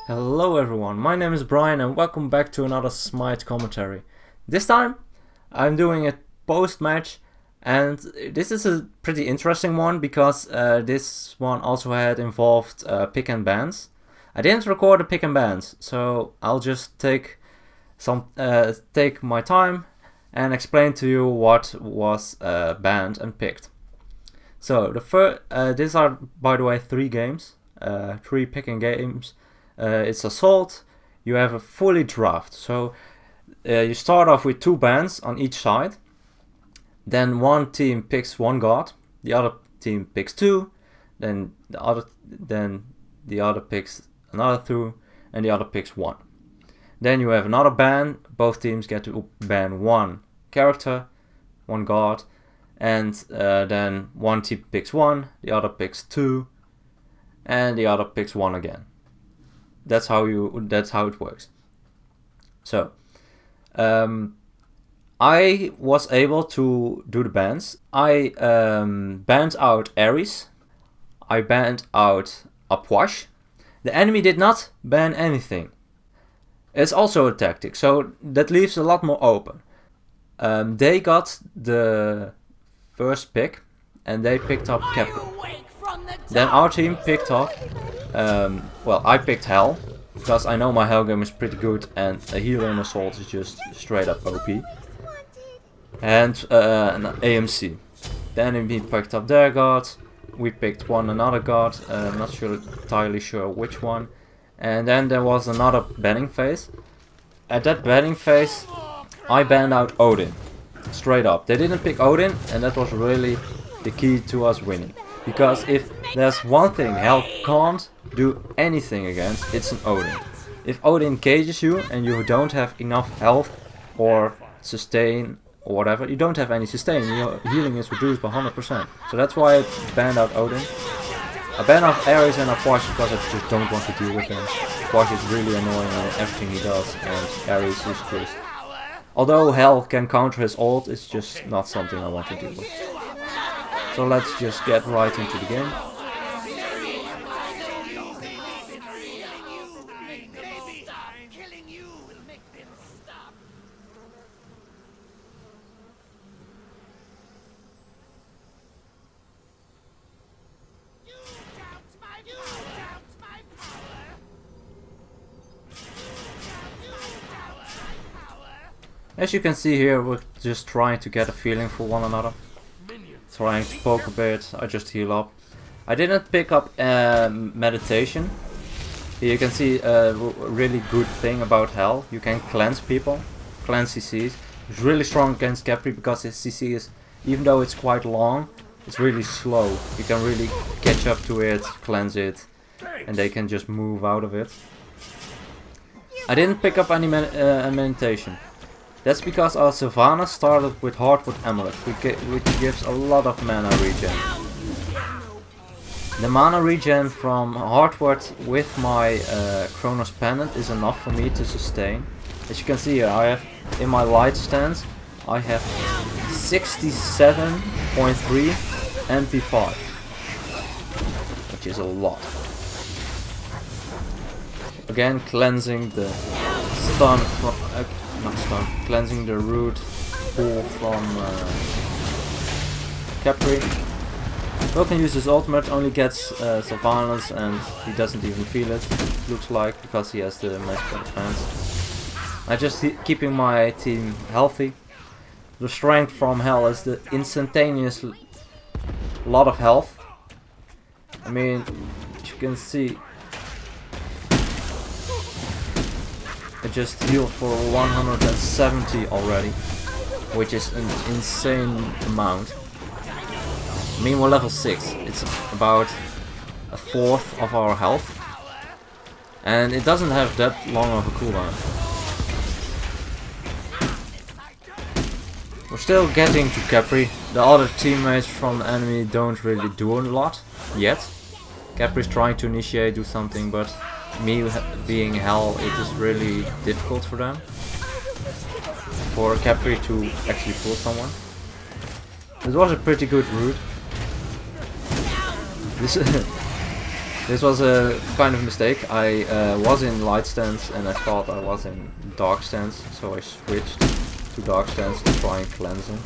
Hello everyone, my name is Brian and welcome back to another Smite commentary. This time I'm doing a post-match and this is a pretty interesting one because this one also had involved pick and bans. I didn't record the pick and bans, so I'll just take my time and explain to you what was banned and picked. So these are, by the way, 3 games, 3 picking games. It's Assault. You have a fully draft, so you start off with 2 bans on each side. Then one team picks 1 god, the other team picks 2, then the other picks another 2, and the other picks 1. Then you have another ban. Both teams get to ban 1 character, 1 god, and then one team picks 1, the other picks 2, and the other picks 1 again. That's how it works. So I was able to do the bans. I banned out Ares. I banned out Apwash. The enemy did not ban anything. It's also a tactic, so that leaves a lot more open. They got the first pick and they picked up Capri. Then our team picked up, I picked Hell, because I know my Hell game is pretty good and a healer in Assault is just straight up OP. And an AMC. Then we picked up their god, we picked another god, not entirely sure which one. And then there was another banning phase. At that banning phase, I banned out Odin, straight up. They didn't pick Odin, and that was really the key to us winning. Because if there's one thing Hell can't do anything against, it's an Odin. If Odin cages you and you don't have enough health or sustain or whatever, you don't have any sustain, your healing is reduced by 100%. So that's why I banned out Odin. I banned out Ares and Apwash because I just don't want to deal with him. Apwash is really annoying in everything he does, and Ares is just... Although Hell can counter his ult, it's just not something I want to deal with. So let's just get right into the game. As you can see here, we're just trying to get a feeling for one another. Trying to poke a bit, I just heal up. I didn't pick up meditation. Here you can see a really good thing about Hell. You can cleanse people, cleanse CCs. It's really strong against Capri because his CC is, even though it's quite long, it's really slow. You can really catch up to it, cleanse it, and they can just move out of it. I didn't pick up any meditation. That's because our Sylvanas started with Hardwood Amulet, which gives a lot of mana regen. The mana regen from Hardwood with my Chronos Pendant is enough for me to sustain. As you can see here, I have in my light stance, I have 67.3 MP5, which is a lot. Again, cleansing the stun from... cleansing the root pool from Capri. Will can use his ultimate, only gets Sylvanas and he doesn't even feel it, looks like, because he has the magical defense. I'm just keeping my team healthy. The strength from Hell is the instantaneous lot of health. I mean, as you can see, I just healed for 170 already, which is an insane amount. I mean, we're level 6, it's about a fourth of our health, and it doesn't have that long of a cooldown. We're still getting to Capri. The other teammates from the enemy don't really do a lot yet. Capri's trying to initiate, do something, but me being Hell, it is really difficult for them. For Capri to actually pull someone. This was a pretty good route. This This was a kind of mistake. I was in light stance and I thought I was in dark stance, so I switched to dark stance to try and cleanse him.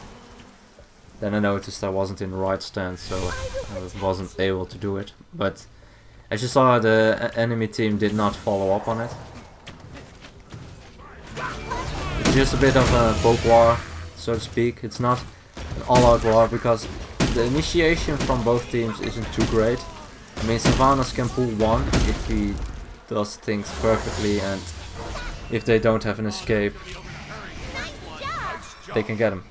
Then I noticed I wasn't in right stance, so I wasn't able to do it. But as you saw, the enemy team did not follow up on it. It's just a bit of a poke war, so to speak. It's not an all-out war because the initiation from both teams isn't too great. I mean, Sylvanas can pull one if he does things perfectly, and if they don't have an escape, they can get him.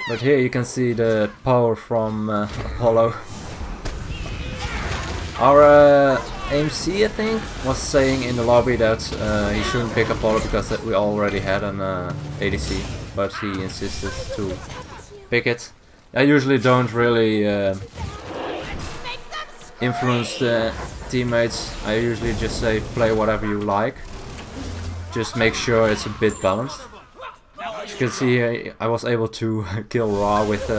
But here you can see the power from Apollo. Our AMC, I think, was saying in the lobby that he shouldn't pick Apollo because we already had an ADC, but he insisted to pick it. I usually don't really influence the teammates. I usually just say play whatever you like. Just make sure it's a bit balanced. As you can see here, I was able to kill Ra with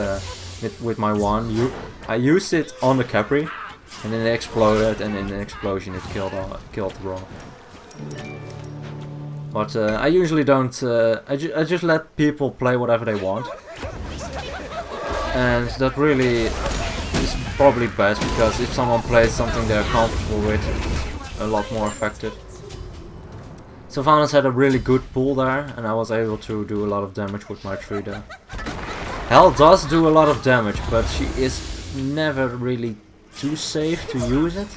my wand. I used it on the Capri, and then it exploded, and in the explosion it killed Ra. But I usually don't. I just let people play whatever they want, and that really is probably best, because if someone plays something they're comfortable with, it's a lot more effective. Sylvanas had a really good pull there, and I was able to do a lot of damage with my tree there. Hel does do a lot of damage, but she is never really too safe to use it.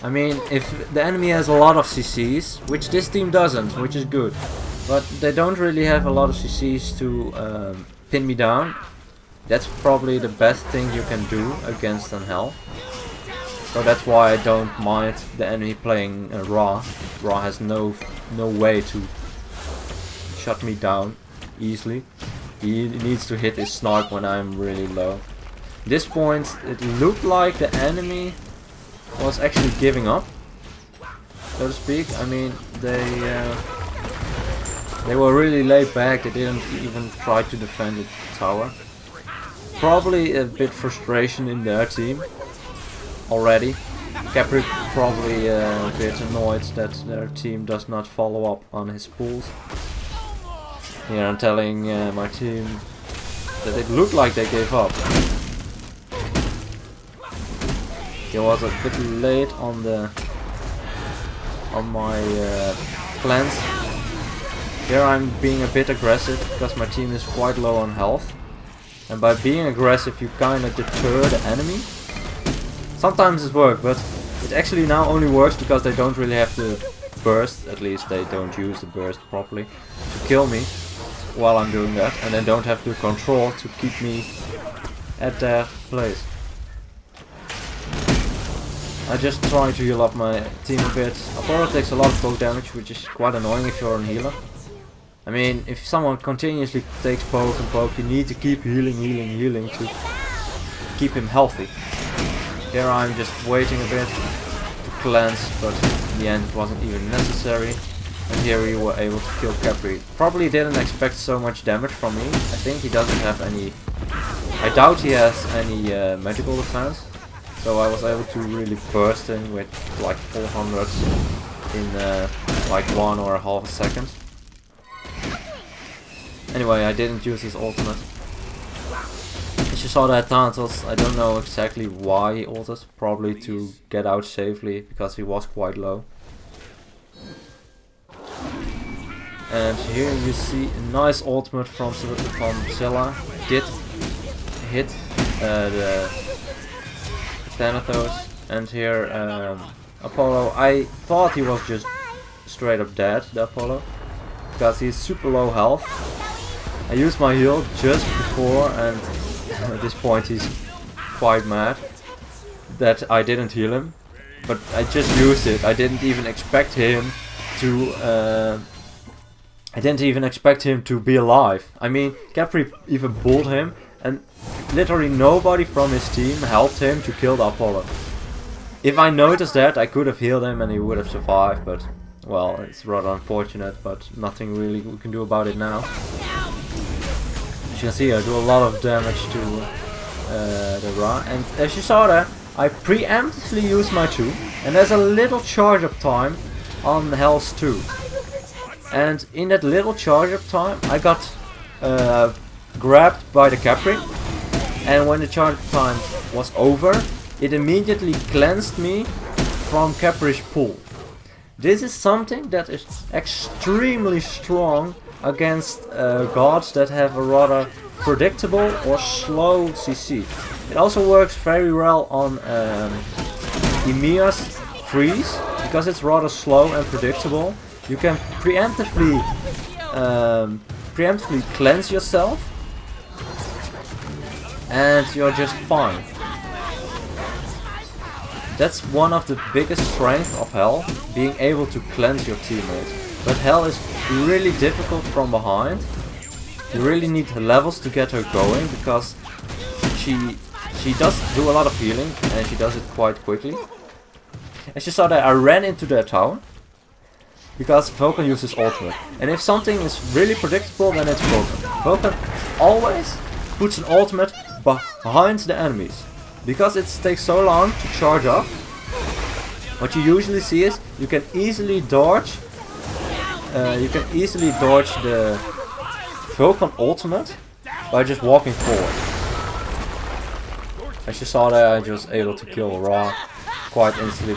I mean, if the enemy has a lot of CCs, which this team doesn't, which is good, but they don't really have a lot of CCs to pin me down. That's probably the best thing you can do against an Hel. So that's why I don't mind the enemy playing Ra. Ra has no way to shut me down easily. He needs to hit his snipe when I'm really low. At this point, it looked like the enemy was actually giving up, so to speak. I mean, they were really laid back. They didn't even try to defend the tower. Probably a bit frustration in their team already. Capri probably a bit annoyed that their team does not follow up on his pulls. Here I'm telling my team that it looked like they gave up. He was a bit late on my plans. Here I'm being a bit aggressive because my team is quite low on health. And by being aggressive you kind of deter the enemy. Sometimes it works, but it actually now only works because they don't really have the burst, at least they don't use the burst properly, to kill me while I'm doing that, and they don't have the control to keep me at their place. I just try to heal up my team a bit. Apollo takes a lot of poke damage, which is quite annoying if you're a healer. I mean, if someone continuously takes poke and poke, you need to keep healing to keep him healthy. Here I'm just waiting a bit to cleanse, but in the end it wasn't even necessary. And here we were able to kill Capri. Probably didn't expect so much damage from me. I think he doesn't have any... I doubt he has any magical defense. So I was able to really burst him with like 400 in like 1 or a half a second. Anyway, I didn't use his ultimate. As you saw that Thanatos, I don't know exactly why he ulted. Probably to get out safely, because he was quite low. And here you see a nice ultimate from Zilla. Did hit the Thanatos. And here Apollo, I thought he was just straight up dead, the Apollo, because he's super low health. I used my heal just before, and at this point he's quite mad that I didn't heal him, but I just used it. I didn't even expect him to be alive. I mean, Capri even pulled him, and literally nobody from his team helped him to kill the Apollo. If I noticed that, I could have healed him and he would have survived, but well, it's rather unfortunate, but nothing really we can do about it now. As you can see, I do a lot of damage to the Ra, and as you saw there, I preemptively use my 2, and there's a little charge up time on Hell's 2. And in that little charge up time I got grabbed by the Capri, and when the charge up time was over, it immediately cleansed me from Capri's pool. This is something that is extremely strong against gods that have a rather predictable or slow CC. It also works very well on Emia's freeze, because it's rather slow and predictable. You can preemptively cleanse yourself and you're just fine. That's one of the biggest strengths of Hell, being able to cleanse your teammates. But Hell is really difficult from behind. You really need levels to get her going, because she does do a lot of healing and she does it quite quickly. As you saw there, I ran into their tower because Vulcan uses ultimate. And if something is really predictable, then it's Vulcan. Vulcan always puts an ultimate behind the enemies. Because it takes so long to charge up, what you usually see is you can easily dodge the Vulcan ultimate by just walking forward. As you saw there, I was able to kill Ra quite instantly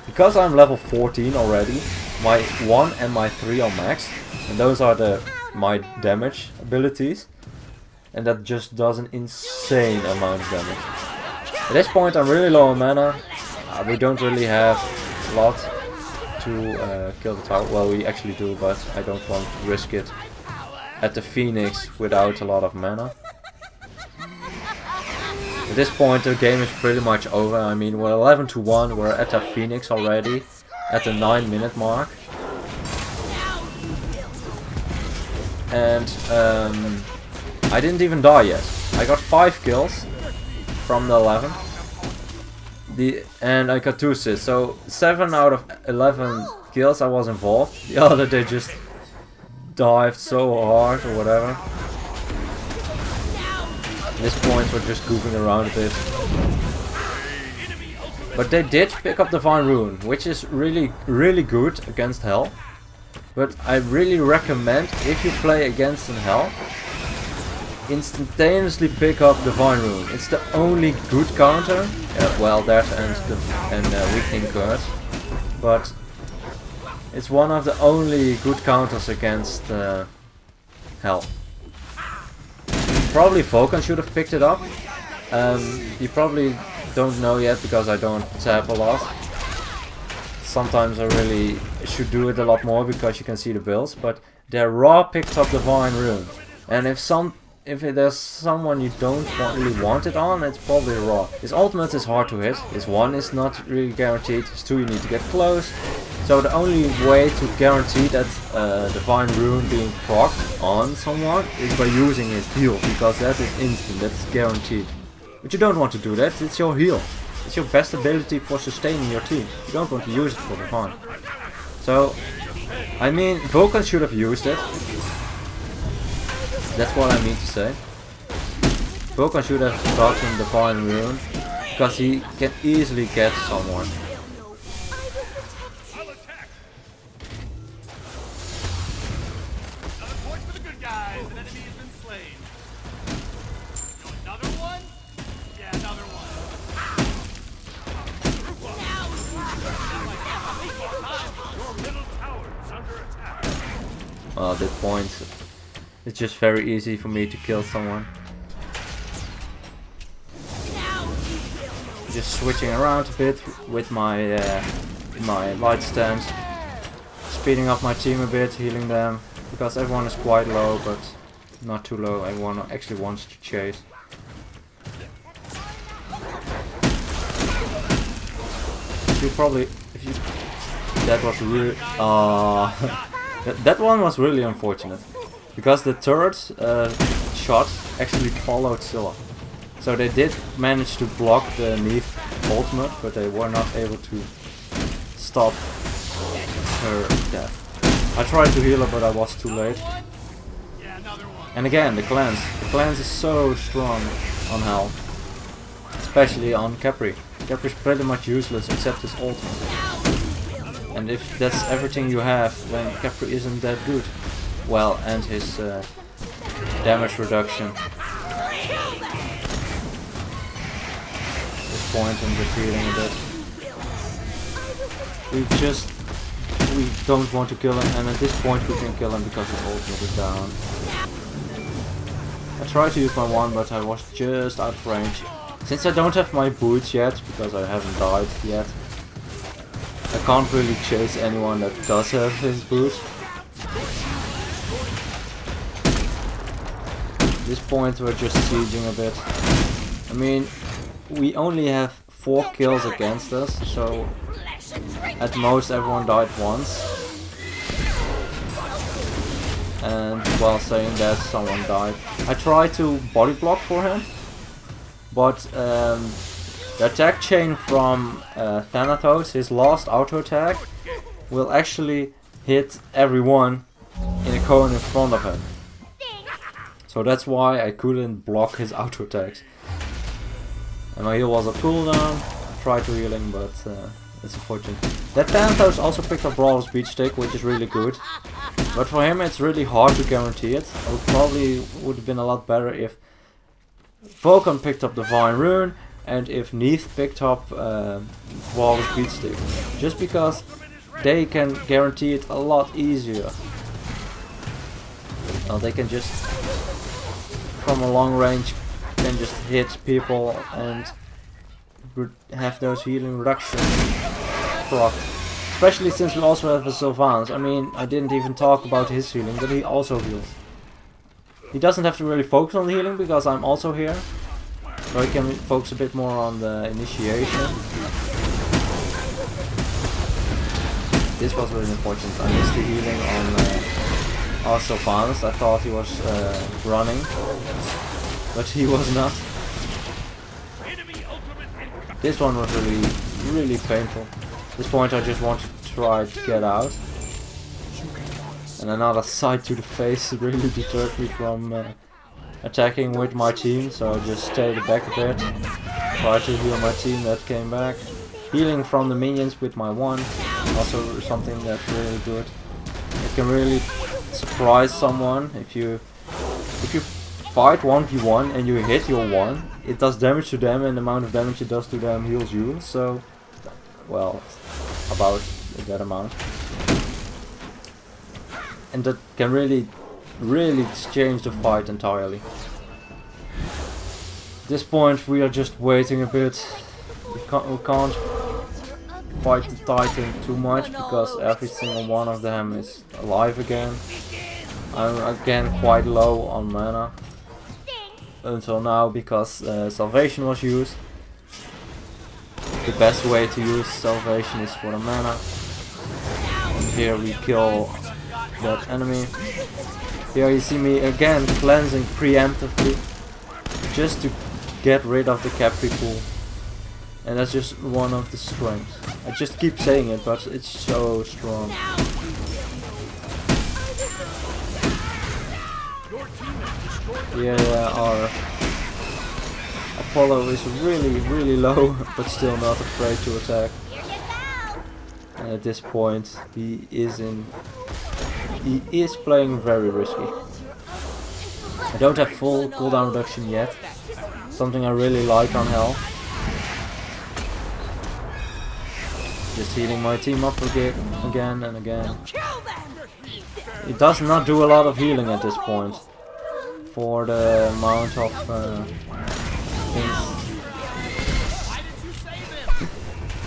because I'm level 14 already. My 1 and my 3 are maxed, and those are my damage abilities. And that just does an insane amount of damage. At this point I'm really low on mana. We don't really have a lot to kill the tower. Well, we actually do, but I don't want to risk it at the Phoenix without a lot of mana. At this point the game is pretty much over. I mean, we're 11-1, we're at the Phoenix already, at the 9-minute mark. And I didn't even die yet. I got 5 kills from the 11. And I got 2 assists. So 7 out of 11 kills I was involved. The other, they just dived so hard or whatever. At this point we're just goofing around a bit. But they did pick up Divine Rune, which is really good against Hell. But I really recommend, if you play against an Hell, instantaneously pick up Divine Rune. It's the only good counter. Well, that and Weakening Curse, but it's one of the only good counters against Hell. Probably Vulcan should have picked it up. You probably don't know yet because I don't tap a lot. Sometimes I really should do it a lot more because you can see the builds, but their Ra picked up Divine Rune, and if there's someone you don't really want it on, it's probably Ra. His ultimate is hard to hit, his 1 is not really guaranteed, his 2 you need to get close. So the only way to guarantee that Divine Rune being procced on someone is by using his heal, because that is instant, that's guaranteed. But you don't want to do that, it's your heal. It's your best ability for sustaining your team. You don't want to use it for Divine. So, I mean, Vulcan should have used it. That's what I mean to say. Vulcan should have gotten Divine Rune, because he can easily get someone. Well, at this point, it's just very easy for me to kill someone. Just switching around a bit with my light stance, speeding up my team a bit, healing them, because everyone is quite low, but not too low. Everyone actually wants to chase. That was really that one was really unfortunate, because the third shot actually followed Scylla. So they did manage to block the Neve ultimate, but they were not able to stop her death. I tried to heal her, but I was too late. And again, the cleanse. The cleanse is so strong on Hell. especially on Capri. Capri's pretty much useless except his ultimate. And if that's everything you have, then Capri isn't that good. Well, and his damage reduction. This point I'm just healing a bit. We don't want to kill him, and at this point we can kill him because his ultimate is down. I tried to use my one, but I was just out of range. Since I don't have my boots yet, because I haven't died yet, I can't really chase anyone that does have his boots. At this point we're just sieging a bit. I mean, we only have 4 kills against us, so at most everyone died once. And while saying that, someone died. I tried to body block for him, but the attack chain from Thanatos, his last auto attack, will actually hit everyone in a cone in front of him. So that's why I couldn't block his auto attacks. And my heal was a cooldown. I tried to heal him, but it's unfortunate. That Thanatos also picked up Brawler's Beach Stick, which is really good. But for him it's really hard to guarantee it. It probably would have been a lot better if Vulcan picked up Divine Rune and if Neith picked up Brawler's Beach Stick. Just because they can guarantee it a lot easier. Well, they can just, from a long range, can just hit people and have those healing reductions proc. Especially since we also have a Sylvanus. I mean, I didn't even talk about his healing, but he also heals. He doesn't have to really focus on the healing because I'm also here. So he can focus a bit more on the initiation. This was really important. I missed the healing on our Sylvanus. I thought he was running, but he was not. This one was really painful. At this point I just want to try to get out. And another side to the face really deterred me from attacking with my team, so I just stayed back a bit. Tried to heal my team that came back. Healing from the minions with my one, also something that's really good. It can really surprise someone if you fight 1v1 and you hit your one. It does damage to them, and the amount of damage it does to them heals you. So, well, about that amount. And that can really change the fight entirely. At this point we are just waiting a bit. We can't fight the Titan too much because every single one of them is alive again. I'm again quite low on mana until now because Salvation was used. The best way to use Salvation is for the mana. And here we kill that enemy. Here you see me again cleansing preemptively just to get rid of the Capri pool. And that's just one of the strengths. I just keep saying it, but it's so strong. Yeah, our Apollo is really low, but still not afraid to attack. And at this point, he is playing very risky. I don't have full cooldown reduction yet, something I really like on Hell. Just healing my team up again and again. It does not do a lot of healing at this point for the amount of things.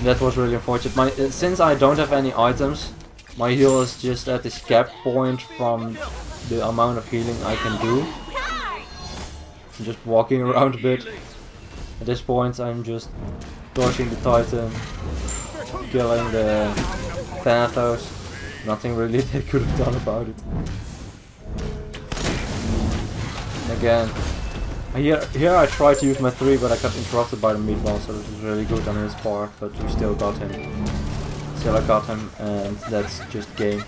That was really unfortunate. Since I don't have any items, my heal is just at this cap point from the amount of healing I can do. I'm just walking around a bit. At this point I'm just dodging the Titan, killing the Thanatos. Nothing really they could have done about it. And again, here I tried to use my 3, but I got interrupted by the meatball, so this was really good on his part, but we still got him. Still I got him, and that's just game.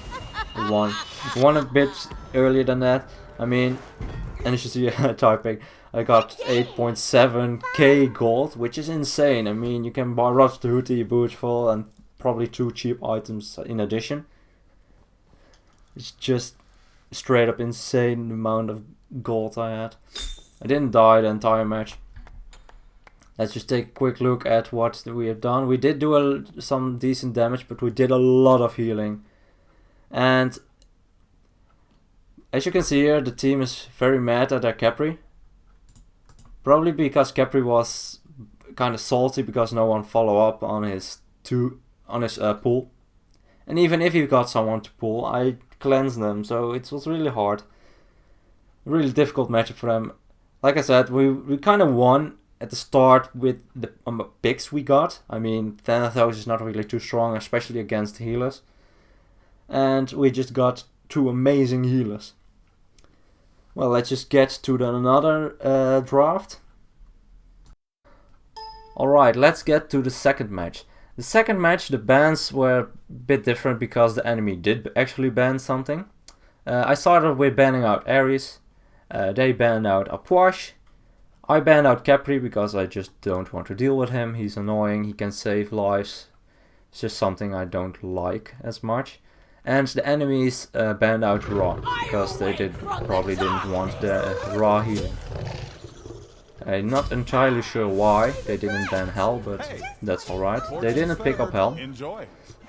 We won. We won a bit earlier than that. I mean, and you should see typing. I got 8.7k gold, which is insane. I mean, you can buy Rush the Hoodie, boots full, and probably 2 cheap items in addition. It's just straight up insane amount of gold I had. I didn't die the entire match. Let's just take a quick look at what we have done. We did do some decent damage, but we did a lot of healing. And as you can see here, the team is very mad at their Capri. Probably because Capri was kind of salty because no one followed up on his pull. And even if he got someone to pull, I cleansed them, so it was really hard. Really difficult matchup for them. Like I said, we kind of won at the start with the picks we got. I mean, Thanatos is not really too strong, especially against healers. And we just got 2 amazing healers. Well, let's just get to another draft. Alright, let's get to the second match. The second match, the bans were a bit different because the enemy did actually ban something. I started with banning out Ares. They banned out Apwash. I banned out Capri because I just don't want to deal with him. He's annoying, he can save lives. It's just something I don't like as much. And the enemies banned out Ra because they probably didn't want the Ra healing. I'm not entirely sure why they didn't ban Hell, but that's alright. They didn't pick up Hell.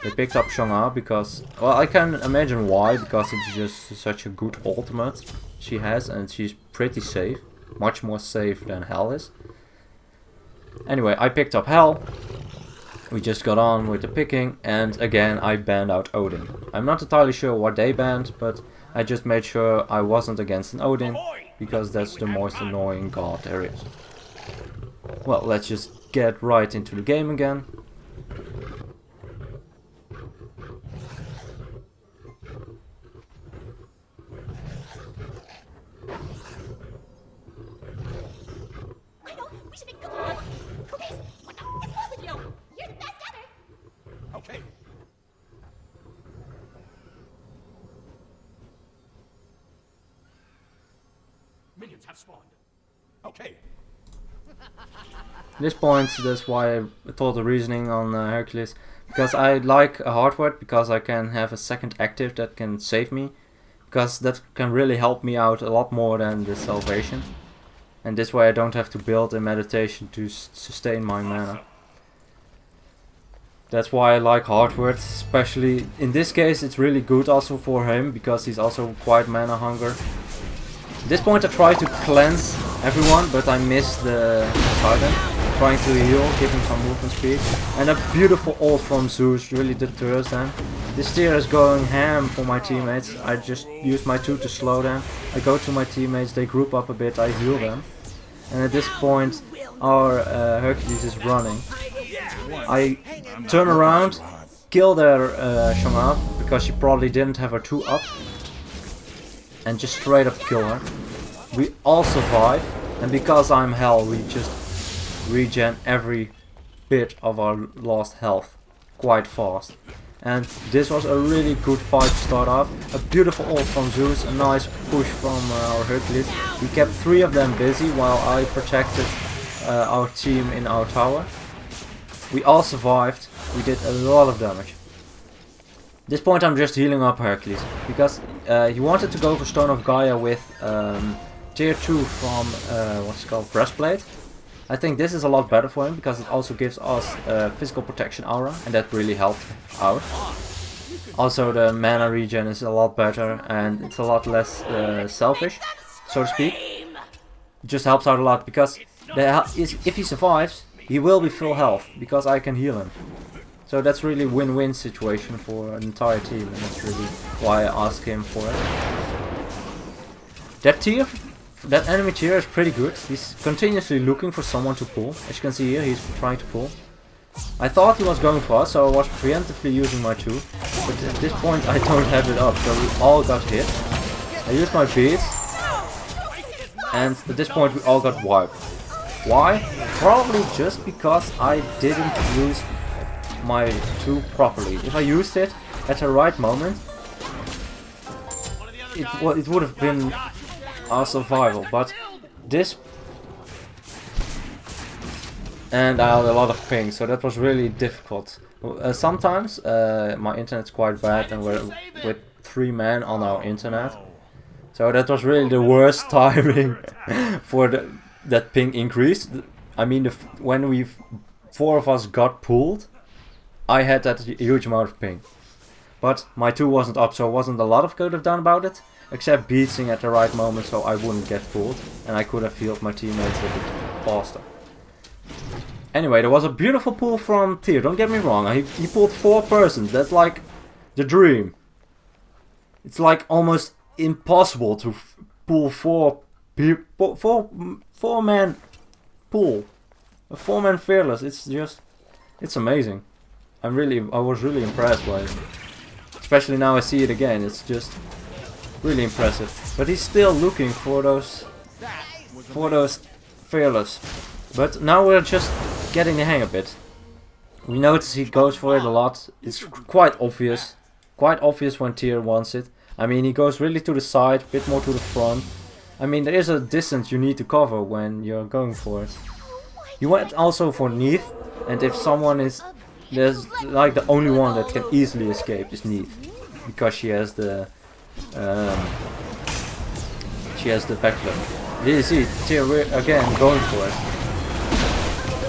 They picked up Shang-A because, well, I can imagine why, because it's just such a good ultimate she has and she's pretty safe. Much more safe than Hell is. Anyway, I picked up Hell. We just got on with the picking, and again I banned out Odin. I'm not entirely sure what they banned, but I just made sure I wasn't against an Odin, because that's the most annoying god there is. Well, let's just get right into the game again. Minions have spawned. Okay. At this point, that's why I told the reasoning on Hercules. Because I like a hardware, because I can have a second active that can save me. Because that can really help me out a lot more than the salvation. And this way I don't have to build a meditation to sustain my mana. That's why I like hardware, especially in this case it's really good also for him, because he's also quite mana hunger. At this point I try to cleanse everyone, but I missed the Poseidon. Trying to heal, give him some movement speed. And a beautiful ult from Zeus really deters them. This tier is going ham for my teammates. I just use my 2 to slow them. I go to my teammates, they group up a bit, I heal them. And at this point our Hercules is running. I turn around, kill their Shang-A, because she probably didn't have her 2 up. And just straight up kill her. We all survive, and because I'm Hell, we just regen every bit of our lost health quite fast. And this was a really good fight to start off. A beautiful ult from Zeus, a nice push from our Hercules. We kept 3 of them busy while I protected our team in our tower. We all survived. We did a lot of damage. At this point I'm just healing up Hercules, because he wanted to go for Stone of Gaia with tier 2 from what's it called, Breastplate. I think this is a lot better for him, because it also gives us physical protection aura, and that really helped out. Also the mana regen is a lot better, and it's a lot less selfish, so to speak. It just helps out a lot, because if he survives, he will be full health, because I can heal him. So that's really win-win situation for an entire team, and that's really why I asked him for it. That enemy tier is pretty good. He's continuously looking for someone to pull. As you can see here, he's trying to pull. I thought he was going for us, so I was preemptively using my 2. But at this point I don't have it up, so we all got hit. I used my beads, and at this point we all got wiped. Why? Probably just because I didn't use my 2 properly. If I used it at the right moment, it would have been our survival. But this and I had a lot of ping, so that was really difficult. Sometimes my internet's quite bad, and we're with 3 men on our internet, so that was really the worst timing for that ping increase. I mean, when 4 of us got pulled, I had that huge amount of ping. But my 2 wasn't up, so wasn't a lot of could have done about it, except beating at the right moment so I wouldn't get pulled, and I could have healed my teammates a bit faster. Anyway, there was a beautiful pull from Tyr, don't get me wrong, he pulled 4 persons, that's like the dream. It's like almost impossible to pull 4 man pull. A 4-man fearless, it's amazing. I was really impressed by it. Especially now I see it again, it's just really impressive. But he's still looking for those fearless. But now we're just getting the hang of it. We notice he goes for it a lot. It's quite obvious when Tyr wants it. I mean, he goes really to the side, a bit more to the front. I mean, there is a distance you need to cover when you're going for it. You went also for Neath, and if someone is... There's like the only one that can easily escape is Neath, because she has the backflip. Did you see Tyr again going for it?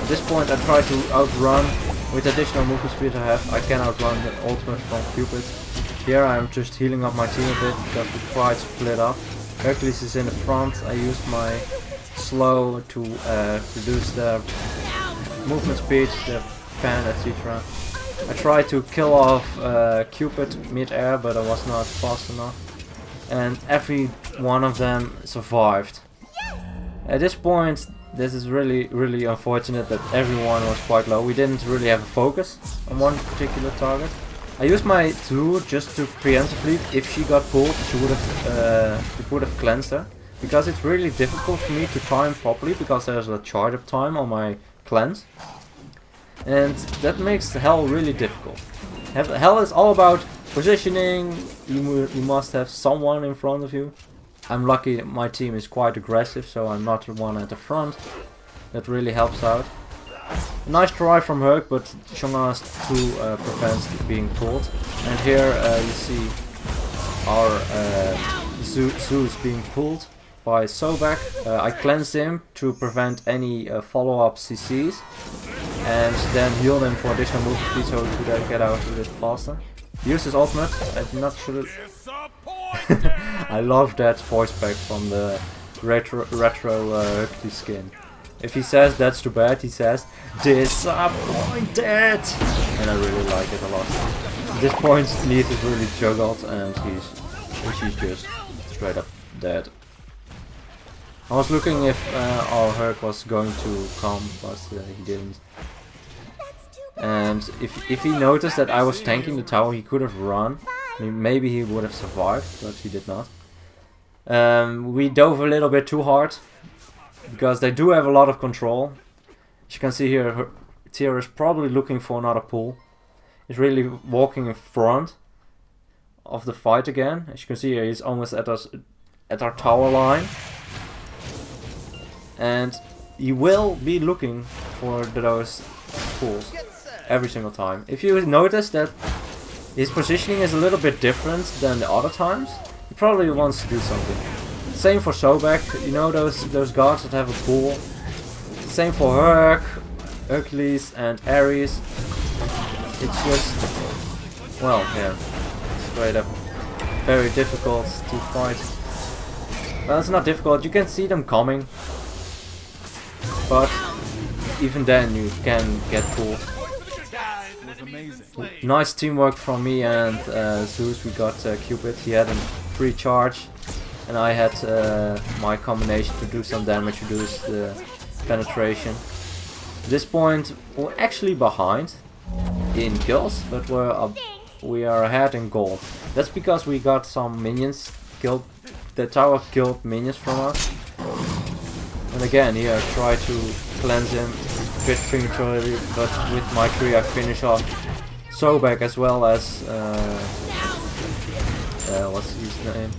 At this point I try to outrun with additional movement speed I have. I can outrun the ultimate from Cupid. Here I'm just healing up my team a bit because we quite split up. Hercules is in the front. I used my slow to reduce the movement speed, the fan, etc. I tried to kill off Cupid mid-air, but I was not fast enough. And every one of them survived. At this point, this is really unfortunate that everyone was quite low. We didn't really have a focus on one particular target. I used my tool just to preemptively, if she got pulled, it would have cleansed her. Because it's really difficult for me to time properly, because there's a charge up time on my cleanse. And that makes Hell really difficult. Hell is all about positioning, you must have someone in front of you. I'm lucky that my team is quite aggressive, so I'm not the one at the front. That really helps out. A nice try from Herc, but Shonga's 2 prevents being pulled. And here you see our Zeus being pulled by Sobek. I cleansed him to prevent any follow-up CCs. And then healed him for additional movement speed so he could get out a bit faster. He used his ultimate, I'm not sure. I love that voice pack from the retro Hercules skin. If he says that's too bad, he says disappointed! And I really like it a lot. At this point, Neath is really juggled and she's just straight up dead. I was looking if our Herc was going to come, but he didn't. And if he noticed that I was tanking the tower, he could have run. I mean, maybe he would have survived, but he did not. We dove a little bit too hard, because they do have a lot of control. As you can see here, Tyr is probably looking for another pull. He's really walking in front of the fight again. As you can see here, he's almost at our tower line. And he will be looking for those pulls every single time. If you notice that his positioning is a little bit different than the other times, he probably wants to do something. Same for Sobek, you know those guards that have a pull. Same for Hercules and Ares. It's just, well, yeah, straight up very difficult to fight. Well, it's not difficult, you can see them coming. But even then you can get pulled. Nice teamwork from me and Zeus. We got Cupid. He had a free charge, and I had my combination to do some damage, reduce the penetration. At this point, we're actually behind in kills, but we are ahead in gold. That's because we got some minions killed. The tower killed minions from us. And again, here I try to cleanse him a bit prematurely, but with my tree I finish off Sobek as well as what's his name?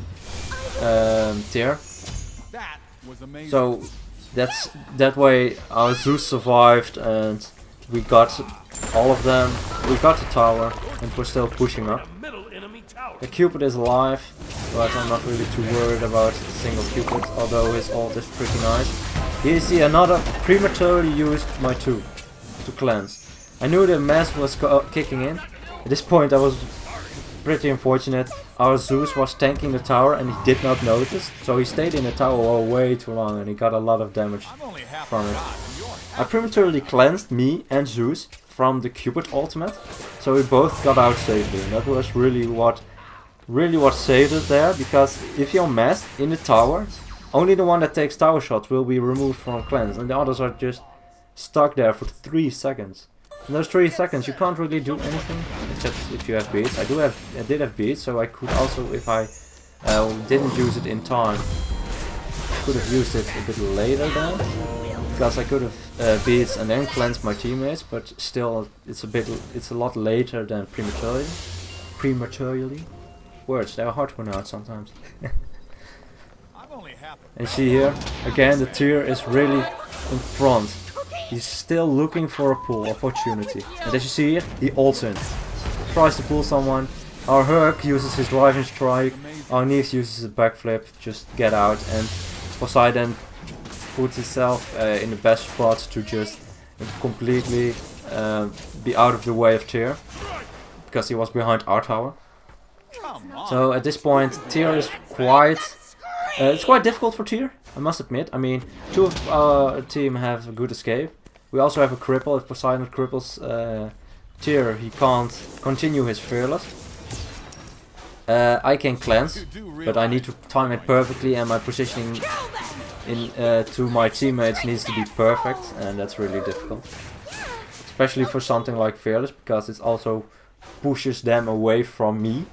Tyr. So that way our Zeus survived and we got all of them. We got the tower and we're still pushing up. Middle enemy tower. The Cupid is alive, but I'm not really too worried about the single Cupid, although his ult is pretty nice. Here you see another prematurely used my 2 to cleanse. I knew the mess was kicking in. At this point I was pretty unfortunate. Our Zeus was tanking the tower and he did not notice, so he stayed in the tower way too long and he got a lot of damage from it. I prematurely cleansed me and Zeus from the Cupid ultimate, so we both got out safely, and that was really what saved it there, because if you're masked in the tower, only the one that takes tower shots will be removed from cleanse, and the others are just stuck there for 3 seconds. In those 3 seconds you can't really do anything, except if you have beads. I did have beads, so I could also, if I didn't use it in time, could have used it a bit later then, because I could have beads and then cleansed my teammates, but still it's a lot later than prematurely. Words, they're hard to pronounce sometimes. And see here, again the tier is really in front. He's still looking for a pull opportunity. And as you see here, he ults in. Tries to pull someone. Our Herc uses his driving strike. Our Neith uses a backflip, just get out. And Poseidon puts himself in the best spot to just completely be out of the way of Tyr, because he was behind our tower. So at this point Tyr is quite... it's quite difficult for Tyr, I must admit. I mean, 2 of our team have a good escape. We also have a cripple. If Poseidon cripples Tyr, he can't continue his fearless. I can cleanse, but I need to time it perfectly, and my positioning to my teammates needs to be perfect, and that's really difficult. Especially for something like fearless, because it also pushes them away from me.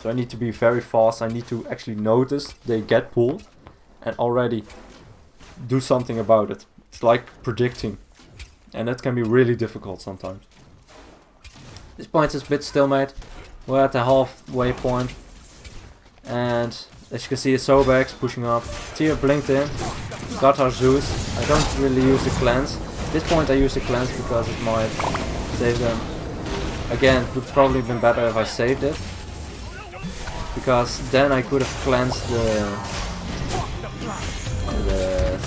So I need to be very fast. I need to actually notice they get pulled and already do something about it. It's like predicting, and that can be really difficult sometimes. This point is a bit stalemate. We're at the halfway point, and as you can see, the Sobek's pushing up. Tyr blinked in, got our Zeus. I don't really use the cleanse. At this point I use the cleanse because it might save them. Again, it would probably have been better if I saved it, because then I could have cleansed the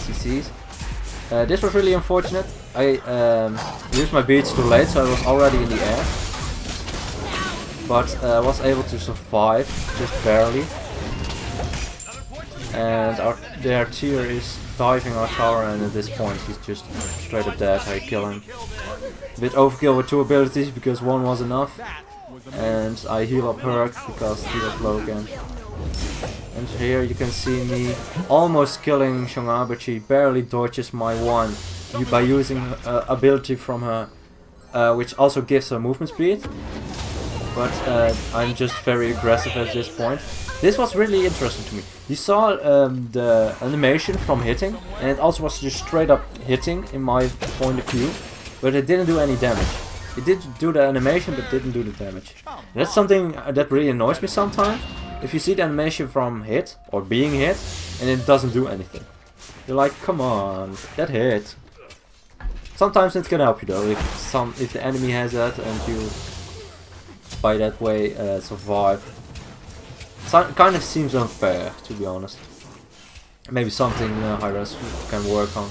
CCs. This was really unfortunate. I used my beads too late, so I was already in the air, but was able to survive just barely. And their Tyr is diving our tower, and at this point he's just straight up dead. I kill him. A bit overkill with 2 abilities because 1 was enough. And I heal up Herc because he was low again. And here you can see me almost killing Shonga, but she barely dodges my 1 by using ability from her, which also gives her movement speed. But I'm just very aggressive at this point. This was really interesting to me. You saw the animation from hitting, and it also was just straight up hitting in my point of view, but it didn't do any damage. It did do the animation, but didn't do the damage. And that's something that really annoys me sometimes. If you see the animation from hit, or being hit, and it doesn't do anything. You're like, come on, that hit. Sometimes it can help you though, if the enemy has that and you by that way survive. Kind of seems unfair, to be honest. Maybe something Hyras can work on.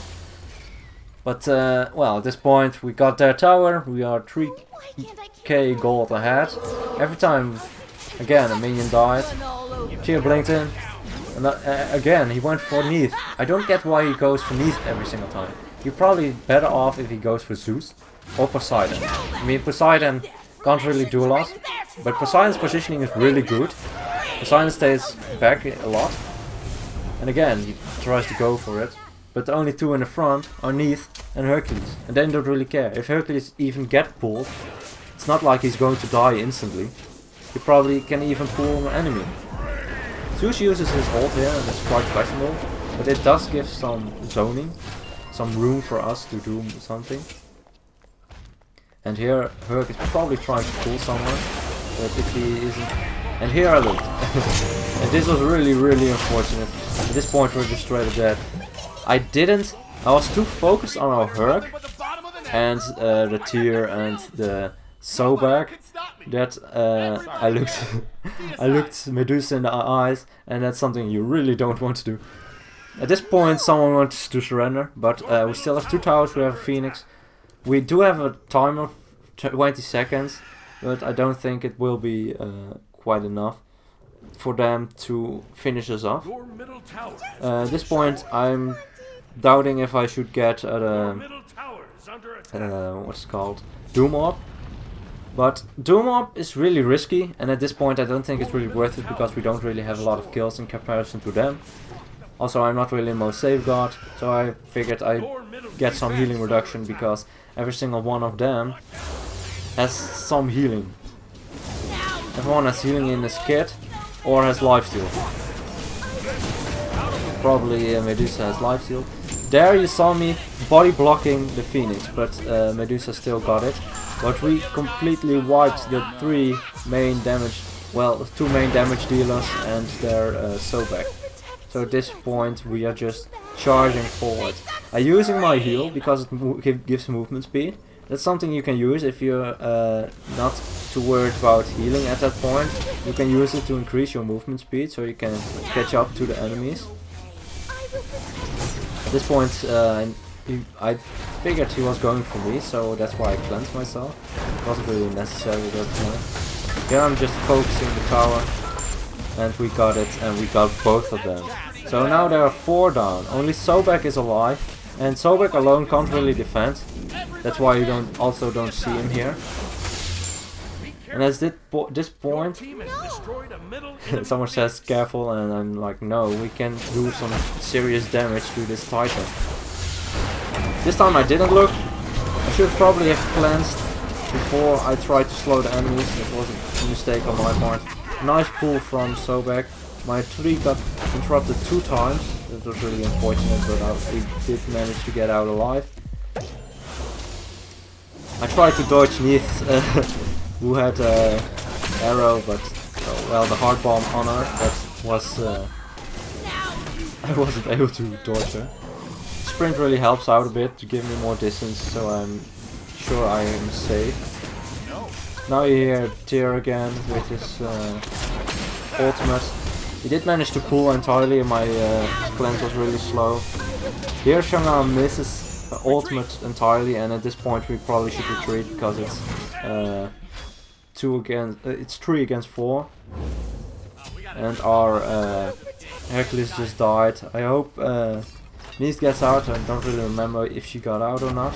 But well, at this point we got their tower. We are 3k gold ahead. Every time, again, a minion died. Tyr blinked in, and again he went for Neith. I don't get why he goes for Neith every single time. You're probably better off if he goes for Zeus or Poseidon. I mean, Poseidon can't really do a lot, but Poseidon's positioning is really good. Poseidon stays back a lot, and again he tries to go for it, but the only 2 in the front are Neith and Hercules, and they don't really care. If Hercules even get pulled, it's not like he's going to die instantly. He probably can even pull an enemy. Zeus uses his ult here, and it's quite questionable, but it does give some zoning, some room for us to do something. And here Herc is probably trying to pull someone, but if he isn't... And here I looked. And this was really unfortunate. At this point we're just straight up dead. I didn't I was too focused on our Herc and the Tyr and the Sobek that I looked I looked Medusa in the eyes, and that's something you really don't want to do. At this point someone wants to surrender, but we still have 2 towers, we have a Phoenix. We do have a timer of 20 seconds, but I don't think it will be quite enough for them to finish us off. At this point I'm doubting if I should get what's it called, Doom Orb. But Doom Orb is really risky, and at this point I don't think it's really worth it because we don't really have a lot of kills in comparison to them. Also, I'm not really most safeguard, so I figured I'd get some healing reduction because every single one of them has some healing. Everyone has healing in his kit or has lifesteal. Probably Medusa has lifesteal. There you saw me body blocking the Phoenix, but Medusa still got it. But we completely wiped the 3 main damage, well, 2 main damage dealers and their Sobek. So at this point we are just charging forward. I'm using my heal because it gives movement speed. That's something you can use if you're not too worried about healing at that point. You can use it to increase your movement speed so you can catch up to the enemies. At this point I figured he was going for me, so that's why I cleansed myself. It wasn't really necessary at that point. Here I'm just focusing the tower, and we got it, and we got both of them. So now there are 4 down. Only Sobek is alive, and Sobek alone can't really defend. That's why you don't see him here. And at this point, someone says careful, and I'm like, no, we can do some serious damage to this Titan. This time I didn't look. I should probably have cleansed before I tried to slow the enemies. It was a mistake on my part. Nice pull from Sobek. My tree got interrupted 2 times. That was really unfortunate, but we did manage to get out alive. I tried to dodge Neath, who had arrow, but well, the hard bomb on her. That was I wasn't able to dodge her. Sprint really helps out a bit to give me more distance, so I'm sure I am safe. Now you hear Tyr again with his ultimate. He did manage to pull entirely, and my cleanse was really slow. Here Shang'an misses ultimate entirely, and at this point we probably should retreat because it's 3 against 4, and our Hercules just died. I hope Neath gets out. I don't really remember if she got out or not.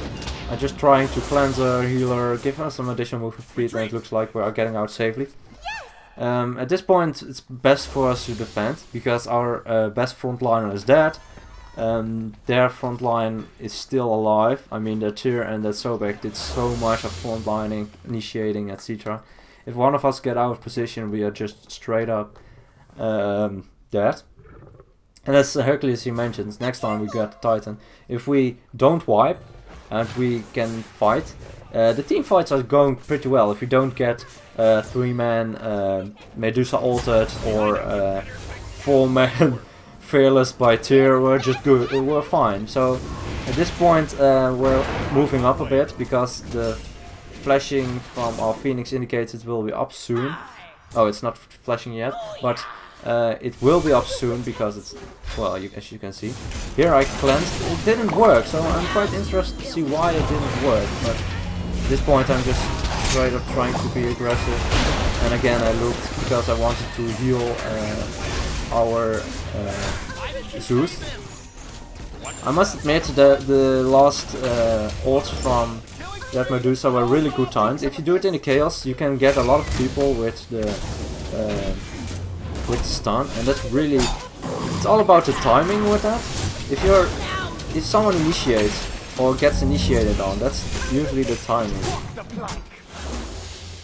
I'm just trying to cleanse her, heal her, give her some additional movement speed, and it looks like we are getting out safely. At this point it's best for us to defend because our best frontliner is dead. Their frontline is still alive. I mean, the Tyr and the Sobek did so much of frontlining, initiating, etc. If one of us get out of position, we are just straight up dead. And as Hercules he mentions, next time we get Titan, if we don't wipe and we can fight, the team fights are going pretty well. If we don't get 3-man Medusa altered or 4-man fearless by Tyr, we're just good, we're fine. So at this point we're moving up a bit because the flashing from our Phoenix indicates it will be up soon. Oh, it's not flashing yet, but it will be up soon because it's, well, as you can see. Here I cleansed, it didn't work, so I'm quite interested to see why it didn't work, but at this point I'm just straight up trying to be aggressive. And again I looked because I wanted to heal our Zeus. I must admit that the last ults from that Medusa were really good times. If you do it in the chaos, you can get a lot of people with the stun, and that's really, it's all about the timing with that. If someone initiates or gets initiated on, that's usually the timing.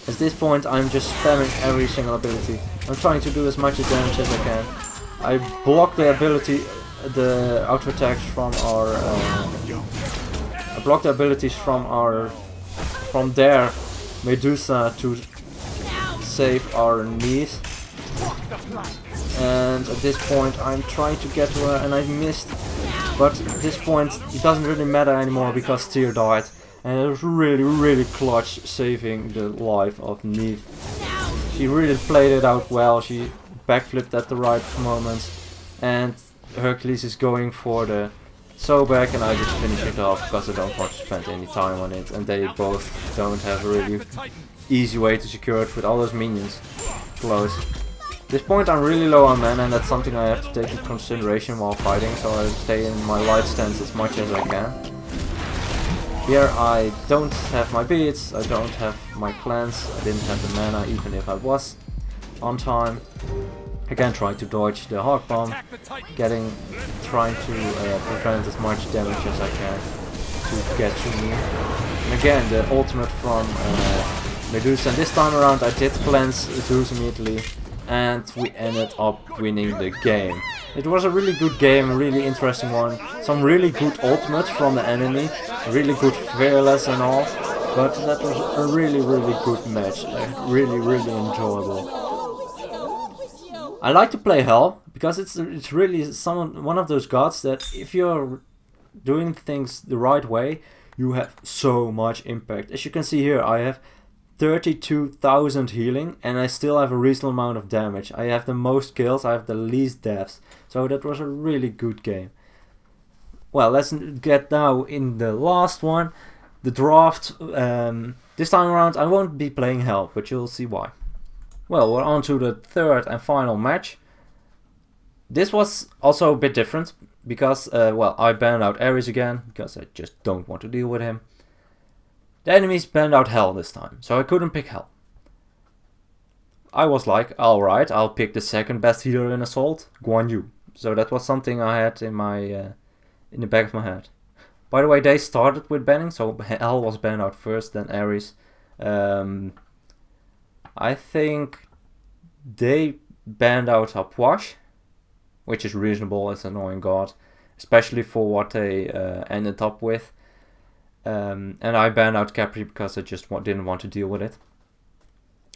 At this point I'm just spamming every single ability. I'm trying to do as much damage as I can. I block the ability, the auto attacks from our I block the abilities from their Medusa to save our knees. And at this point I'm trying to get to her and I missed. But at this point it doesn't really matter anymore because Tyr died. And it was really clutch saving the life of Neith. She really played it out well, she backflipped at the right moment. And Hercules is going for the back, and I just finish it off because I don't want to spend any time on it. And they both don't have a really easy way to secure it with all those minions close. At this point I'm really low on mana, and that's something I have to take into consideration while fighting, so I stay in my light stance as much as I can. Here I don't have my beads, I don't have my cleanse, I didn't have the mana even if I was on time. Again trying to dodge the hard bomb, trying to prevent as much damage as I can to get to me. And again the ultimate from Medusa, and this time around I did cleanse Zeus immediately, and we ended up winning the game. It was a really good game, a really interesting one. Some really good ultimates from the enemy, really good fearless and all, but that was a really good match, really enjoyable. I like to play Hell because it's really one of those gods that if you're doing things the right way, you have so much impact. As you can see here, I have 32,000 healing and I still have a reasonable amount of damage. I have the most kills, I have the least deaths. So that was a really good game. Well, let's get now in the last one, the draft. This time around I won't be playing Hell, but you'll see why. Well, we're on to the third and final match. This was also a bit different because, well, I banned out Ares again because I just don't want to deal with him. The enemies banned out Hell this time, so I couldn't pick Hell. I was like, alright, I'll pick the second best healer in Assault, Guan Yu. So that was something I had in my in the back of my head. By the way, they started with banning, so Hell was banned out first, then Ares. I think they banned out Apwash, which is reasonable as an annoying god, especially for what they ended up with. And I banned out Capri because I just didn't want to deal with it.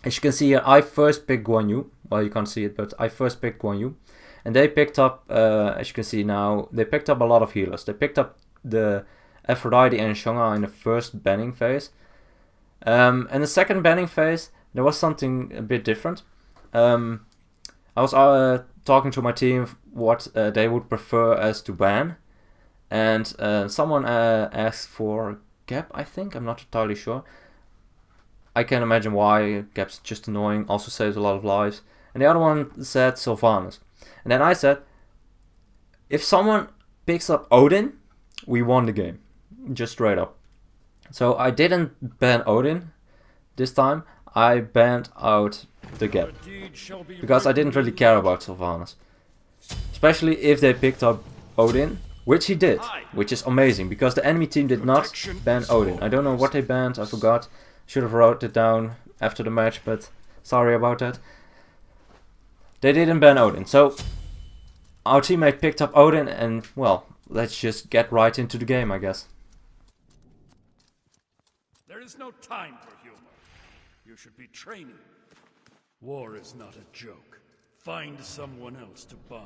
As you can see here, I first picked Guan Yu. Well, you can't see it, but I first picked Guan Yu. And they picked up, as you can see now, they picked up a lot of healers. They picked up the Aphrodite and Shanga in the first banning phase. And the second banning phase, there was something a bit different. I was talking to my team what they would prefer as to ban. And someone asked for Gap, I think, I'm not entirely sure. I can imagine why. Gap's just annoying, also saves a lot of lives. And the other one said Sylvanas. And then I said, if someone picks up Odin, we won the game. Just straight up. So I didn't ban Odin this time. I banned out the Gap. Because I didn't really care about Sylvanas. Especially if they picked up Odin. Which he did, which is amazing, because the enemy team did not ban Odin. I don't know what they banned, I forgot. Should have wrote it down after the match, but sorry about that. They didn't ban Odin, so our teammate picked up Odin and, well, let's just get right into the game, I guess. There is no time for humor. You should be training. War is not a joke. Find someone else to bother.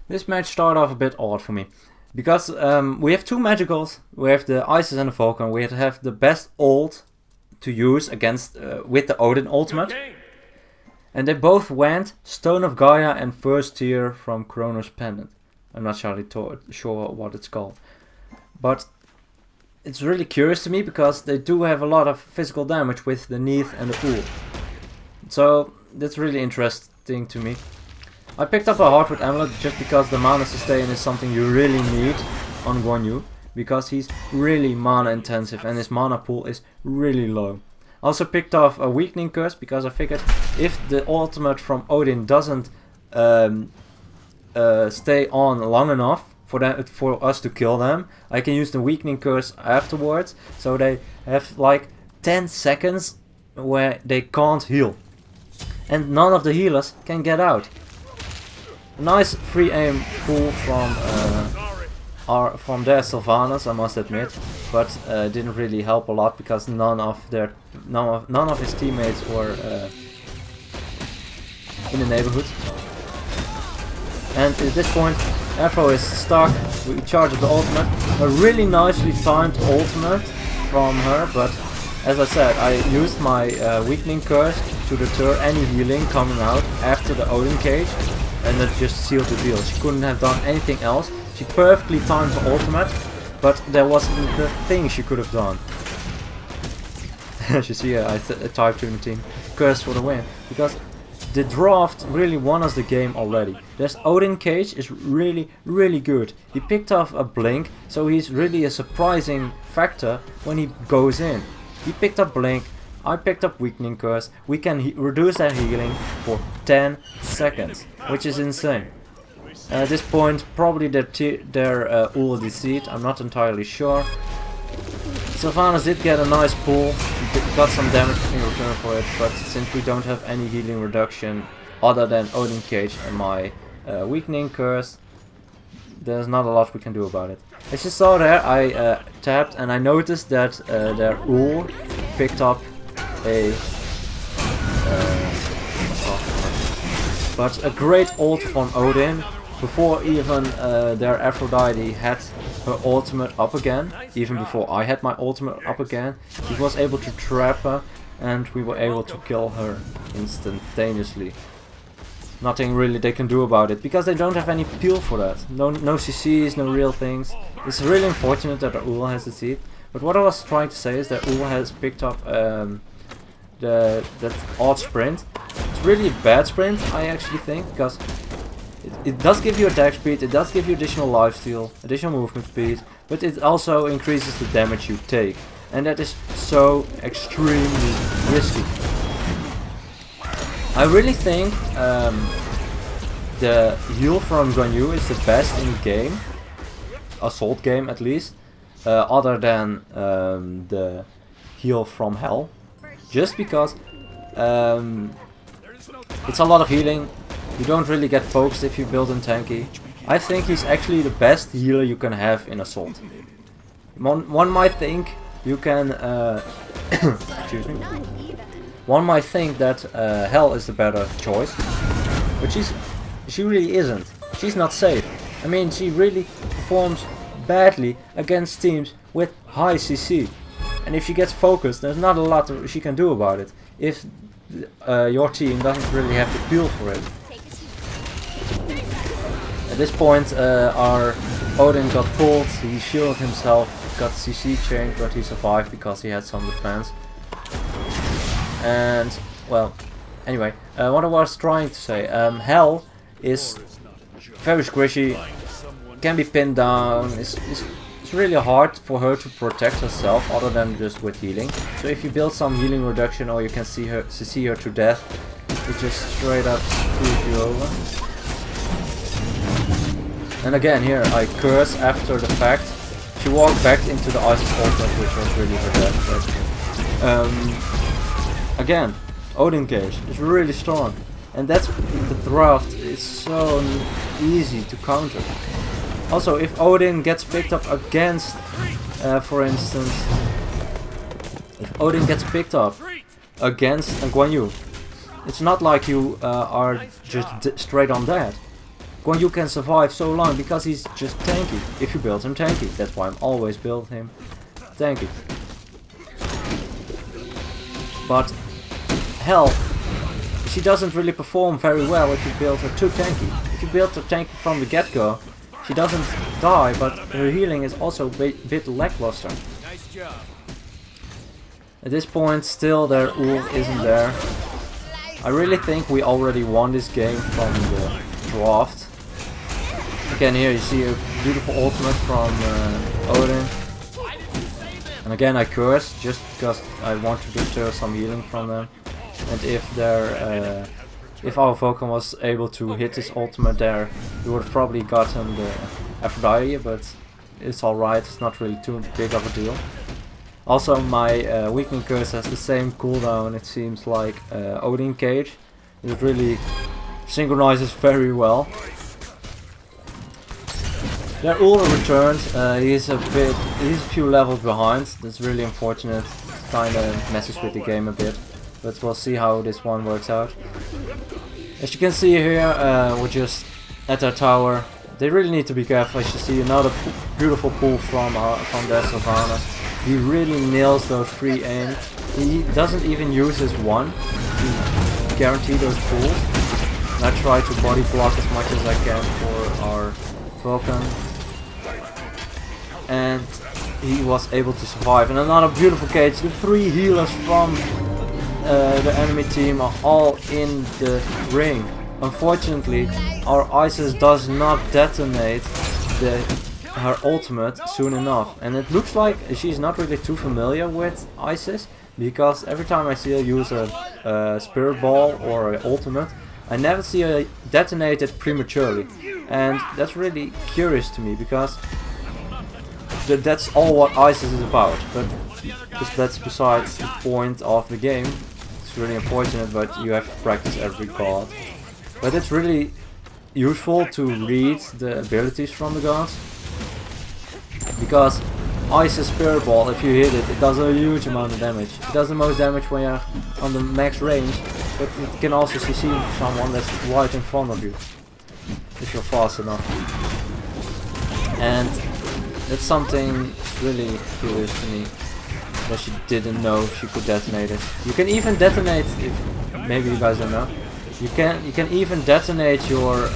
This match started off a bit odd for me, because we have two magicals, we have the Isis and the Vulcan, we have the best ult to use against with the Odin ultimate, and they both went Stone of Gaia and first tier from Kronos Pendant. I'm not sure what it's called, but it's really curious to me because they do have a lot of physical damage with the Neith and the Pool, so that's really interesting to me. I picked up a Heartwood Amulet just because the mana sustain is something you really need on Guan Yu, because he's really mana intensive and his mana pool is really low. I also picked off a Weakening Curse because I figured if the ultimate from Odin doesn't stay on long enough for us to kill them, I can use the Weakening Curse afterwards, so they have like 10 seconds where they can't heal. And none of the healers can get out. A nice free aim pull from their Sylvanas, I must admit, but didn't really help a lot because none of his teammates were in the neighborhood. And at this point, Afro is stuck. We charge the ultimate, a really nicely timed ultimate from her, but as I said, I used my weakening curse to deter any healing coming out after the Odin cage, and that just sealed the deal. She couldn't have done anything else. She perfectly timed the ultimate, but there wasn't the thing she could have done. As you see, I typed to the team, curse for the win, because the draft really won us the game already. This Odin cage is really good. He picked off a blink, so he's really a surprising factor when he goes in. He picked up blink, I picked up weakening curse. We can reduce their healing for 10 seconds, which is insane. At this point, probably their ul deceived, I'm not entirely sure. Sylvanas did get a nice pull, got some damage in return for it, but since we don't have any healing reduction other than Odin Cage and my weakening curse, there's not a lot we can do about it. As you saw there, I tapped and I noticed that their ul picked up a but a great ult from Odin before even their Aphrodite had her ultimate up again, even before I had my ultimate up again. He was able to trap her and we were able to kill her instantaneously. Nothing really they can do about it, because they don't have any peel for that. No CCs, no real things. It's really unfortunate that the ul has the seed. But what I was trying to say is that ul has picked up that odd sprint. It's really a bad sprint, I actually think, because it does give you attack speed, it does give you additional lifesteal, additional movement speed, but it also increases the damage you take. And that is so extremely risky. I really think the heal from Guan is the best in the game, assault game at least, other than the heal from Hell. Just because it's a lot of healing, you don't really get focused if you build him tanky. I think he's actually the best healer you can have in assault. One might think you can excuse me. One might think that Hell is the better choice, but she really isn't. She's not safe. I mean, she really performs badly against teams with high CC. And if she gets focused, there's not a lot she can do about it. If your team doesn't really have the peel for it. At this point, our Odin got pulled, he shielded himself, got CC changed, but he survived because he had some defense. And, well, anyway, what I was trying to say, Hell is very squishy, can be pinned down, it's really hard for her to protect herself other than just with healing. So if you build some healing reduction or you can see her to death, it just straight up screws you over. And again here, I curse after the fact. She walked back into the Isis ultimate, which was really her death. Again, Odin Cage is really strong. And that's the draft is so easy to counter. Also, if Odin gets picked up against, for instance, if Odin gets picked up against Guan Yu, it's not like you are just straight on that. Guan Yu can survive so long because he's just tanky. If you build him tanky, that's why I'm always build him tanky. But Hell, she doesn't really perform very well if you build her too tanky. If you build her tanky from the get-go, she doesn't die, but her healing is also a bit lackluster. Nice job. At this point, still their ul isn't there. I really think we already won this game from the draft. Again, here you see a beautiful ultimate from Odin. And again, I curse just because I want to deter some healing from them. And if their if our Vulcan was able to hit his ultimate there, we would have probably gotten the Aphrodite, but it's alright, it's not really too big of a deal. Also, my weakening curse has the same cooldown, it seems, like Odin Cage. It really synchronizes very well. Their Ula returned. He's a few levels behind. That's really unfortunate. Kind of messes with the game a bit, but we'll see how this one works out. As you can see here, we're just at their tower. They really need to be careful. As you see, another beautiful pull from their Sylvanas. He really nails those free aim. He doesn't even use his one to guarantee those pulls. And I try to body block as much as I can for our Vulcan. And he was able to survive. And another beautiful cage. The 3 healers from the enemy team are all in the ring. Unfortunately, our Isis does not detonate her ultimate soon enough. And it looks like she's not really too familiar with Isis, because every time I see her use a Spirit Ball or an ultimate, I never see her detonate it prematurely. And that's really curious to me, because that's all what Isis is about. But that's besides the point of the game. It's really unfortunate, but you have to practice every god. But it's really useful to read the abilities from the gods, because Isis Spirit Ball, if you hit it, it does a huge amount of damage. It does the most damage when you're on the max range, but it can also CC someone that's right in front of you, if you're fast enough. And that's something really curious to me, that she didn't know she could detonate it. You can even detonate, if maybe you guys don't know, you can even detonate your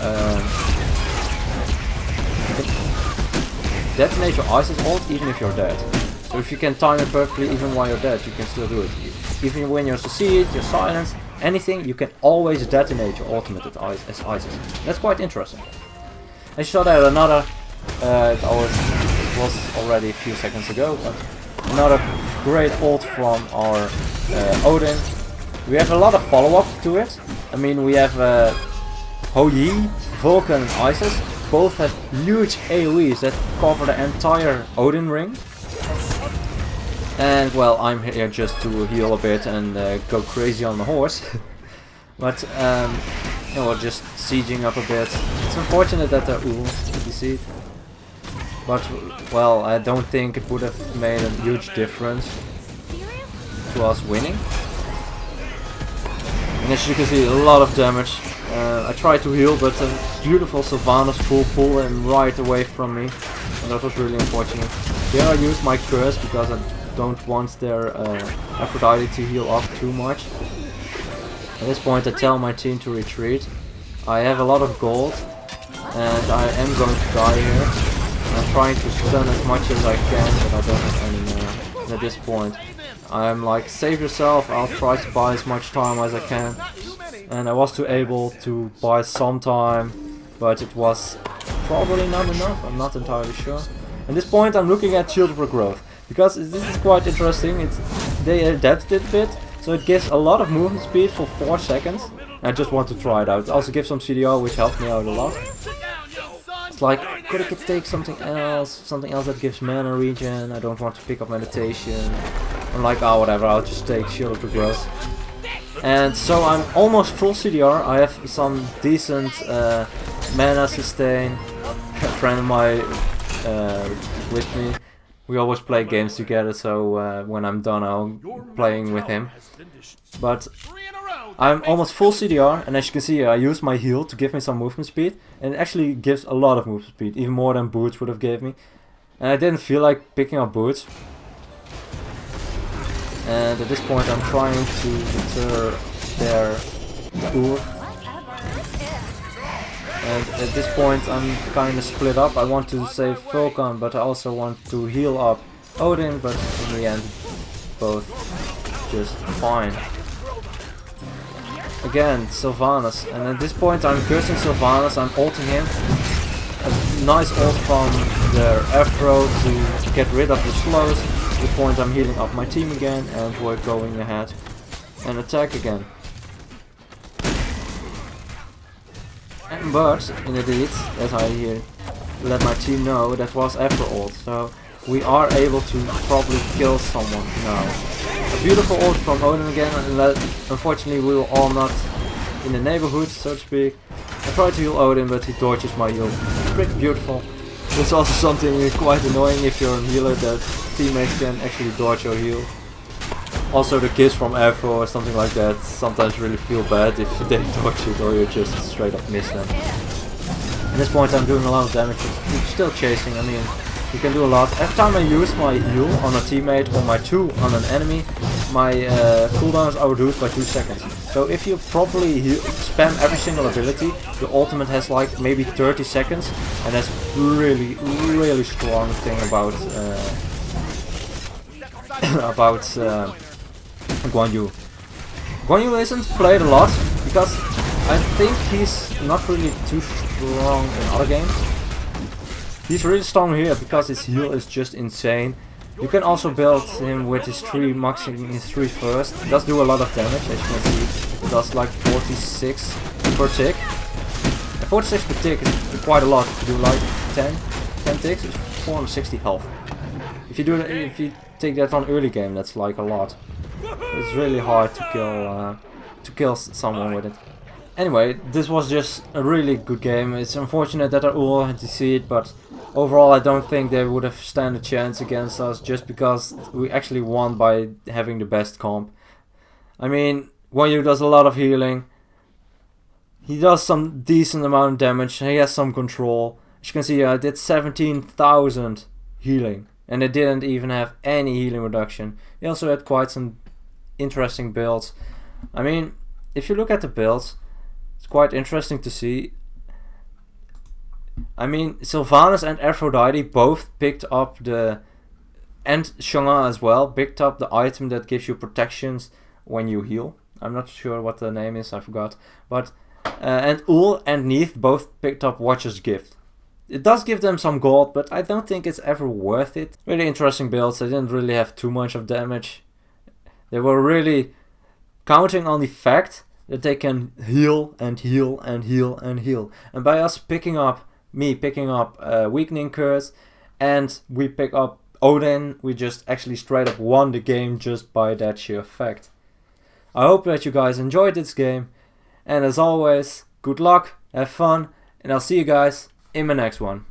Isis ult even if you're dead. So if you can time it perfectly even while you're dead, you can still do it. Even when you're succeed, you're silenced, anything, you can always detonate your ultimate as Isis. That's quite interesting. I saw that another, it was already a few seconds ago, but another great ult from our Odin. We have a lot of follow-up to it. I mean, we have Hou Yi, Vulcan and Isis. Both have huge AoEs that cover the entire Odin ring. And well, I'm here just to heal a bit and go crazy on the horse. But you know, we're just sieging up a bit. It's unfortunate that they're DC'd. But well, I don't think it would have made a huge difference to us winning. And as you can see, a lot of damage. I tried to heal, but a beautiful Sylvanas pull him right away from me. And that was really unfortunate. Here I used my curse because I don't want their Aphrodite to heal up too much. At this point I tell my team to retreat. I have a lot of gold and I am going to die here. I'm trying to stun as much as I can, but I don't have any more. And at this point I'm like, save yourself, I'll try to buy as much time as I can. And I was able to buy some time, but it was probably not enough, I'm not entirely sure. At this point I'm looking at Shield for Growth, because this is quite interesting. They adapted it a bit, so it gives a lot of movement speed for 4 seconds. I just want to try it out. It also gives some CDR, which helped me out a lot. It's like, could I take something else that gives mana regen? I don't want to pick up meditation. I'm like, oh whatever, I'll just take Shield for Growth. And so I'm almost full CDR. I have some decent mana sustain. A friend of mine with me. We always play games together, so when I'm done I'm playing with him. But I'm almost full CDR, and as you can see I use my heal to give me some movement speed. And it actually gives a lot of movement speed, even more than boots would have gave me. And I didn't feel like picking up boots. And at this point I'm trying to deter their Ur. And at this point I'm kind of split up. I want to save Vulcan, but I also want to heal up Odin, but in the end both just fine. Again, Sylvanas, and at this point I'm cursing Sylvanas, I'm ulting him. A nice ult from their Afro to get rid of the slows. At this point I'm healing up my team again, and we're going ahead and attack again. But indeed, as I here let my team know, that was Afro ult, so we are able to probably kill someone now. A beautiful ult from Odin again, and unfortunately we were all not in the neighborhood, so to speak. I tried to heal Odin, but he dodges my heal. Pretty beautiful. It's also something quite annoying if you're a healer, that teammates can actually dodge your heal. Also the kills from Evo or something like that sometimes really feel bad if they dodge it or you just straight up miss them. At this point I'm doing a lot of damage, but still chasing. I mean, you can do a lot. Every time I use my heal on a teammate or my 2 on an enemy, my cooldown is reduced by 2 seconds. So if you properly spam every single ability, the ultimate has like maybe 30 seconds, and that's really strong thing about Guan Yu. Guan Yu isn't played a lot because I think he's not really too strong in other games. He's really strong here because his heal is just insane. You can also build him with his 3, maxing his 3 first. It does do a lot of damage, as you can see. It does like 46 per tick. And 46 per tick is quite a lot. If you do like 10 ticks, it's 460 health. If you take that on early game, that's like a lot. It's really hard to kill someone with it. Anyway, this was just a really good game. It's unfortunate that I all had to see it, but overall I don't think they would have stand a chance against us just because we actually won by having the best comp. I mean, Guan Yu does a lot of healing. He does some decent amount of damage. He has some control. As you can see, I did 17,000 healing. And I didn't even have any healing reduction. He also had quite some interesting builds. I mean, if you look at the builds, it's quite interesting to see. I mean, Sylvanas and Aphrodite both picked up the, and Shanga as well, picked up the item that gives you protections when you heal. I'm not sure what the name is, I forgot. But and Ul and Neith both picked up Watcher's Gift. It does give them some gold, but I don't think it's ever worth it. Really interesting builds. They didn't really have too much of damage. They were really counting on the fact that they can heal and heal and heal and heal. And by us picking up, Weakening Curse, and we pick up Odin, we just actually straight up won the game just by that sheer fact. I hope that you guys enjoyed this game. And as always, good luck, have fun, and I'll see you guys in my next one.